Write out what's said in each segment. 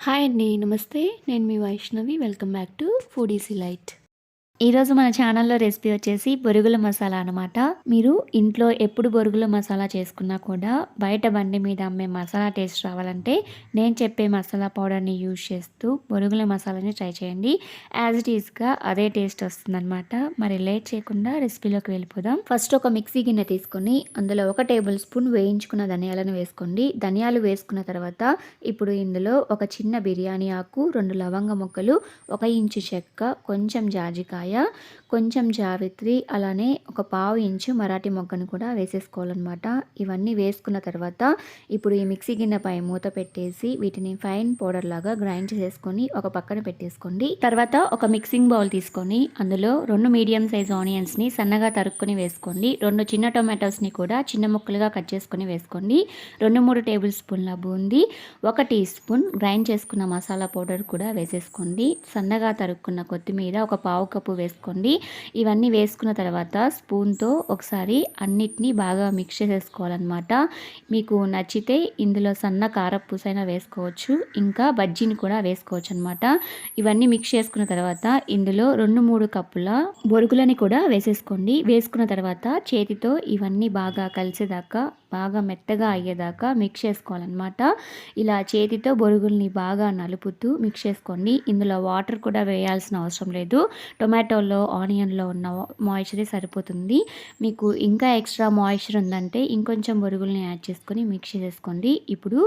Hi అండి. నమస్తే. నేను మీ Vaishnavi. Welcome back to foodies light. ఈరోజు మన ఛానల్లో రెసిపీ వచ్చేసి బొరుగుల మసాలా అనమాట. మీరు ఇంట్లో ఎప్పుడు బొరుగుల మసాలా చేసుకున్నా కూడా బయట బండి మీద అమ్మే మసాలా టేస్ట్ రావాలంటే నేను చెప్పే మసాలా పౌడర్ని యూజ్ చేస్తూ బొరుగుల మసాలాని ట్రై చేయండి. యాజ్ ఇట్ ఈస్గా అదే టేస్ట్ వస్తుందన్నమాట. మరి లేట్ చేయకుండా రెసిపీలోకి వెళ్ళిపోదాం. ఫస్ట్ ఒక మిక్సీ గిన్నె తీసుకొని అందులో 1 టేబుల్ స్పూన్ వేయించుకున్న ధనియాలను వేసుకోండి. ధనియాలు వేసుకున్న తర్వాత ఇప్పుడు ఇందులో ఒక చిన్న బిర్యానీ ఆకు, 2 లవంగ ముక్కలు, 1 ఇంచు చెక్క, కొంచెం జాజికాయ, కొంచెం జావిత్రి, అలానే ఒక పావు ఇంచు మరాఠీ మొగ్గను కూడా వేసేసుకోవాలన్నమాట. ఇవన్నీ వేసుకున్న తర్వాత ఇప్పుడు ఈ మిక్సీ గిన్నెపై మూత పెట్టేసి వీటిని ఫైన్ పౌడర్ లాగా గ్రైండ్ చేసుకొని ఒక పక్కన పెట్టేసుకోండి. తర్వాత ఒక మిక్సింగ్ బౌల్ తీసుకొని అందులో 2 మీడియం సైజ్ ఆనియన్స్ని సన్నగా తరుక్కొని వేసుకోండి. 2 చిన్న టొమాటోస్ని కూడా చిన్న ముక్కలుగా కట్ చేసుకొని వేసుకోండి. 2-3 టేబుల్ స్పూన్ల బూందీ, 1 టీ స్పూన్ గ్రైండ్ చేసుకున్న మసాలా పౌడర్ కూడా వేసేసుకోండి. సన్నగా తరుక్కున్న కొత్తిమీర ఒక పావు కప్పు వేసుకోండి. ఇవన్నీ వేసుకున్న తర్వాత స్పూన్తో ఒకసారి అన్నిటినీ బాగా మిక్స్ చేసేసుకోవాలన్నమాట. మీకు నచ్చితే ఇందులో సన్న కారపూసైనా వేసుకోవచ్చు, ఇంకా బజ్జీని కూడా వేసుకోవచ్చు అనమాట. ఇవన్నీ మిక్స్ చేసుకున్న తర్వాత ఇందులో 2-3 కప్పుల బొరుగులని కూడా వేసేసుకోండి. వేసుకున్న తర్వాత చేతితో ఇవన్నీ బాగా కలిసేదాకా, బాగా మెత్తగా అయ్యేదాకా మిక్స్ చేసుకోవాలన్నమాట. ఇలా చేతితో బొరుగుల్ని బాగా నలుపుతూ మిక్స్ చేసుకోండి. ఇందులో వాటర్ కూడా వేయాల్సిన అవసరం లేదు. టొమాటోలో, ఆనియన్లో ఉన్న మాయిశ్చరే సరిపోతుంది. మీకు ఇంకా ఎక్స్ట్రా మాయిశ్చర్ ఉందంటే ఇంకొంచెం బొరుగుల్ని యాడ్ చేసుకొని మిక్స్ చేసేసుకోండి. ఇప్పుడు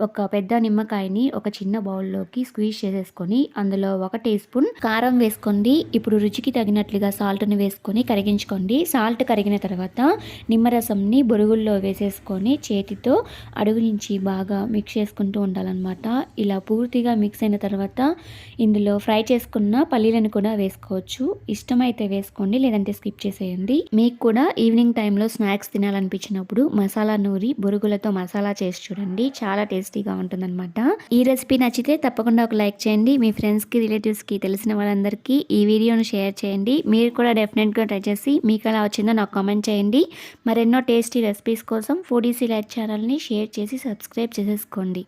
ఒక పెద్ద నిమ్మకాయని ఒక చిన్న బౌల్లోకి స్క్వీజ్ చేసేసుకొని అందులో 1 టీ స్పూన్ కారం వేసుకోండి. ఇప్పుడు రుచికి తగినట్లుగా సాల్ట్ని వేసుకొని కరిగించుకోండి. సాల్ట్ కరిగిన తర్వాత నిమ్మరసంని బొరుగుల్లో వేసేసుకొని చేతితో అడుగు నుంచి బాగా మిక్స్ చేసుకుంటూ ఉండాలన్నమాట. ఇలా పూర్తిగా మిక్స్ అయిన తర్వాత ఇందులో ఫ్రై చేసుకున్న పల్లీలను కూడా వేసుకోవచ్చు. ఇష్టమైతే వేసుకోండి, లేదంటే స్కిప్ చేసేయండి. మీకు కూడా ఈవినింగ్ టైంలో స్నాక్స్ తినాలనిపించినప్పుడు మసాలా నూరి బొరుగులతో మసాలా చేసి చూడండి. చాలా టేస్టీగా ఉంటుందన్నమాట. ఈ రెసిపీ నచ్చితే తప్పకుండా ఒక లైక్ చేయండి. మీ ఫ్రెండ్స్కి, రిలేటివ్స్కి, తెలిసిన వాళ్ళందరికీ ఈ వీడియోను షేర్ చేయండి. మీరు కూడా డెఫినెట్గా ట్రై చేసి మీకు ఎలా వచ్చిందో నాకు కామెంట్ చేయండి. మరెన్నో టేస్టీ రెసిపీస్ కోసం ఫుడీస్ లైట్ ఛానల్ని షేర్ చేసి సబ్స్క్రైబ్ చేసేసుకోండి.